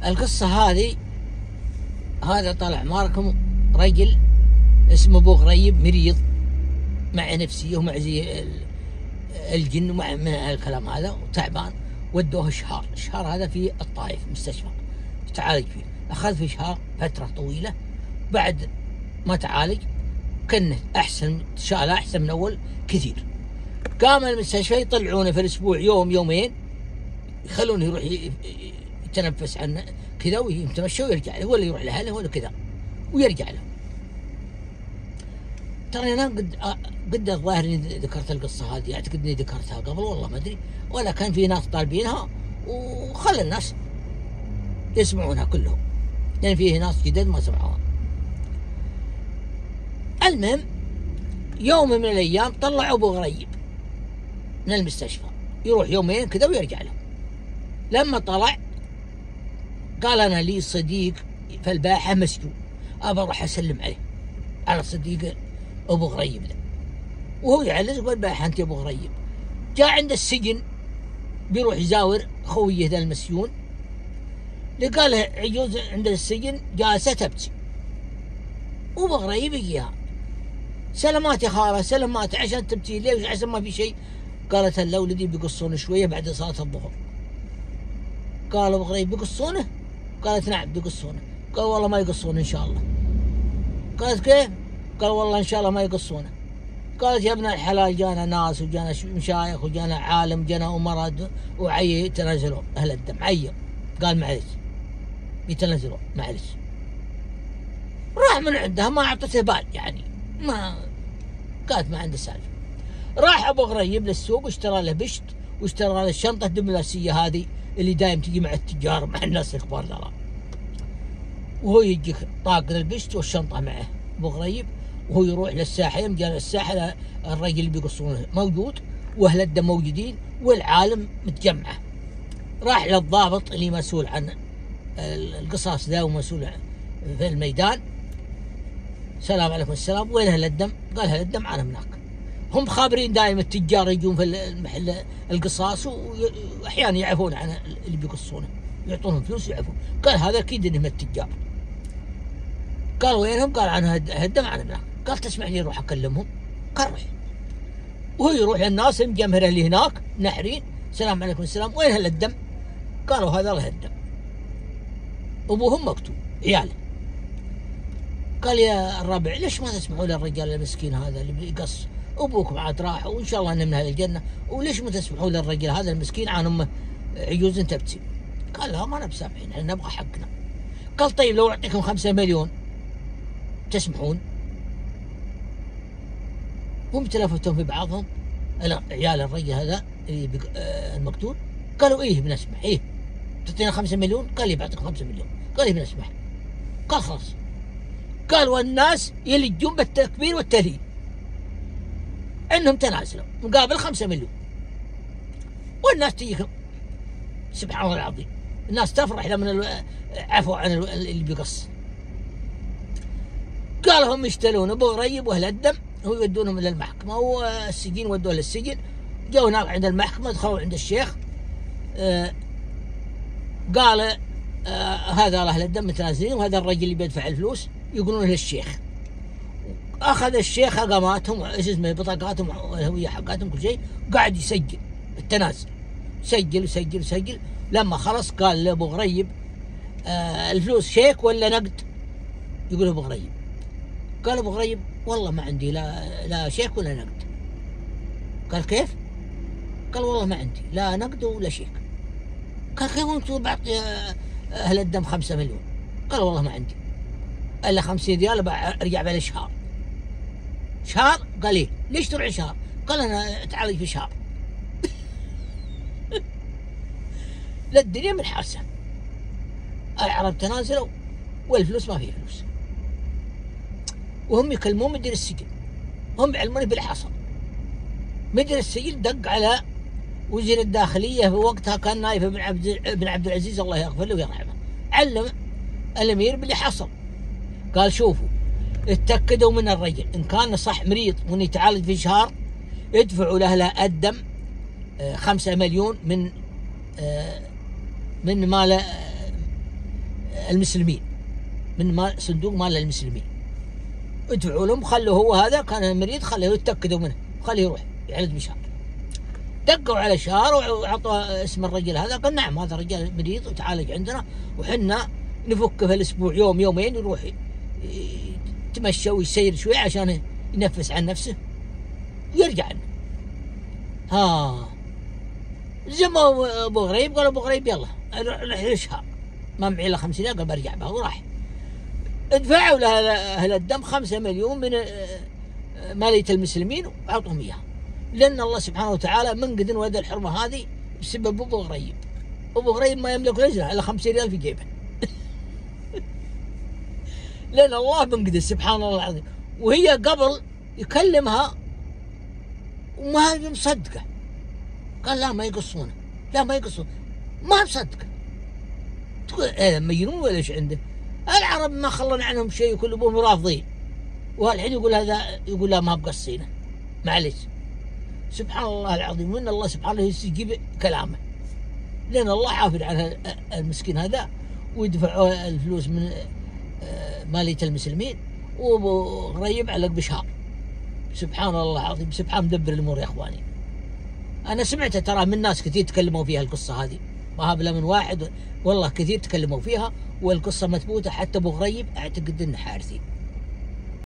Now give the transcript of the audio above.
القصة هذه، هذا طلع ماركم رجل اسمه ابو غريب مريض مع نفسية ومع زي الجن ومع من الكلام هذا وتعبان. ودوه شهر هذا في الطائف مستشفى تعالج فيه. أخذ في شهر فترة طويلة. بعد ما تعالج كنه أحسن، شاله أحسن من أول كثير. قام المستشفى يطلعونه في الأسبوع يوم يومين، يخلونه يروح يتنفس عنه كذا ويتمشى ويرجع له، ولا يروح لأهله ولا كذا ويرجع له. ترى أنا قد الظاهر إني ذكرت القصة هذه، أعتقد إني ذكرتها قبل والله ما أدري، ولا كان في ناس طالبينها وخلى الناس يسمعونها كلهم، لأن يعني فيه ناس جدد ما سمعوها. المهم يوم من الأيام طلع أبو غريب من المستشفى، يروح يومين كذا ويرجع له. لما طلع قال أنا لي صديق في الباحة مسجون، أبى أروح أسلم عليه، على صديق أبو غريب ده. وهو يعلق بالباحة أنت أبو غريب. جاء عند السجن بيروح يزاور خويه ذا المسجون، لقى له عجوز عند السجن جالسة تبكي. أبو غريب يجيها، سلامات يا خالة سلامات، عشان تبكي ليه؟ عشان ما في شيء. قالت هلا ولدي بيقصون شوية بعد صلاة الظهر. قال أبو غريب بيقصونه؟ قالت نعم بيقصونه. قال والله ما يقصون إن شاء الله. قالت كيف؟ قال والله إن شاء الله ما يقصونه. قالت يا ابن الحلال جانا ناس وجانا مشايخ وجانا عالم جانا أمراء وعي يتنازلون أهل الدم عير. قال معلش يتنازلون معلش. راح من عندها ما أعطته بال، يعني ما قالت ما عنده سالفة. راح أبو غريب للسوق واشترى له بشت واشترى له الشنطة الدبلوماسية هذه اللي دايم تجي مع التجار مع الناس الكبار ذولا، وهو يجي طاق البشت والشنطة معه أبو غريب. وهو يروح للساحة. يوم جاء الساحة الرجل اللي بيقصونه موجود وأهل الدم موجودين والعالم متجمعة. راح للضابط اللي مسؤول عن القصاص ذا ومسؤول في الميدان. السلام عليكم. السلام، وين أهل الدم؟ قال أهل الدم أنا هناك. هم خابرين دائما التجار يجون في المحل القصاص وأحيانا يعرفون عن اللي بيقصونه، يعطونهم فلوس يعرفون. قال هذا أكيد إنهم التجار. قال وينهم؟ قال عن أهل الدم أنا هناك. قال تسمح لي أروح أكلمهم؟ قال روح. وهو يروح للناس المجمهرة اللي هناك نحرين. السلام عليكم. السلام، وين أهل الدم؟ قالوا هذا أهل الدم، أبوهم مقتول عياله. قال يا الربع ليش ما تسمعوا للرجال المسكين هذا اللي بيقص؟ أبوكم عاد راح وإن شاء الله أنه من أهل الجنة، وليش ما تسمحوا للرجل هذا المسكين عن أمه عجوز تبكي؟ قال لا ما نبي سامحين، احنا نبغى حقنا. قال طيب لو أعطيكم 5 مليون تسمحون؟ هم تلفتهم في بعضهم عيال الرجل هذا اللي المقتول. قالوا إيه بنسمح. إيه تعطينا 5 مليون؟ قال لي بعطيكم 5 مليون. قال لي بنسمح. قال خلاص. قال والناس يلجون بالتكبير والتهليل انهم تنازلوا مقابل 5 مليون. والناس تجيكم سبحان الله العظيم، الناس تفرح لما عفوا عن اللي بيقص. قالوا هم يشترون ابو غريب واهل الدم هو يودونهم الى المحكمه، والسجين ودوه للسجن. جو هناك عند المحكمه دخلوا عند الشيخ. قال هذا اهل الدم متنازلين وهذا الرجل اللي بيدفع الفلوس يقولون للشيخ. اخذ الشيخ اقاماتهم اسمه بطاقاتهم والهويه حقاتهم كل شيء، قاعد يسجل التنازل، سجل. لما خلص قال لابو غريب الفلوس شيك ولا نقد؟ يقول ابو غريب. قال ابو غريب والله ما عندي لا شيك ولا نقد. قال كيف؟ قال والله ما عندي لا نقد ولا شيك. قال كيف انتم بعطي اهل الدم 5 مليون؟ قال والله ما عندي الا 50 ريال ارجع بها شهر. قال ليه؟ ليش تروح شهر؟ قال انا اتعالج في شهر. لا الدنيا من حاسه، العرب تنازلوا والفلوس ما فيها فلوس، وهم يكلمون مدير السجن، هم يعلموني بالحصر. مدير السجن دق على وزير الداخليه في وقتها كان نايف بن عبد العزيز الله يغفر له ويرحمه، علم الامير باللي حصل. قال شوفوا اتأكدوا من الرجل إن كان صح مريض وإنه يتعالج في شهر يدفعوا له الدم 5 مليون من مال المسلمين، من صندوق مال المسلمين. ادفعوا لهم، خلوا هو هذا كان مريض، خليه يتأكدوا منه، خليه يروح يعالج بشهر. دقوا على شهر وعطوا اسم الرجل هذا، قال نعم هذا رجال مريض وتعالج عندنا، وحنا نفكه في الاسبوع يوم يومين يروح يتمشى ويسير شوي عشان ينفس عن نفسه ويرجع لنا. ها زموا ابو غريب، قال ابو غريب يلا روح شهر، ما معي الا 50 قال برجع بها، وراح. ادفعوا لاهل الدم 5 مليون من مالية المسلمين واعطوهم اياها، لان الله سبحانه وتعالى منقذ ولد الحرمه هذه بسبب ابو غريب. ابو غريب ما يملك رجله الا 50 ريال في جيبه. لان الله منقذ سبحان الله العظيم. وهي قبل يكلمها وما هي مصدقه، قال لا ما يقصونه، لا ما يقصون، ما مصدقه. تقول مجنون ولا ايش عنده؟ العرب ما خلنا عنهم شيء وكل ابوهم رافضين، والحين يقول هذا، يقول لا ما بقصينه، معلش. سبحان الله العظيم، وان الله سبحانه يستجيب كلامه، لان الله حافظ على المسكين هذا، ويدفع الفلوس من مالية المسلمين، وابو غريب علق بشهر. سبحان الله العظيم، سبحان مدبر الامور يا اخواني. انا سمعت ترى من ناس كثير تكلموا فيها القصه هذه، ما بلا من واحد والله كثير تكلموا فيها، والقصه مثبوته، حتى ابو غريب اعتقد انه حارثي.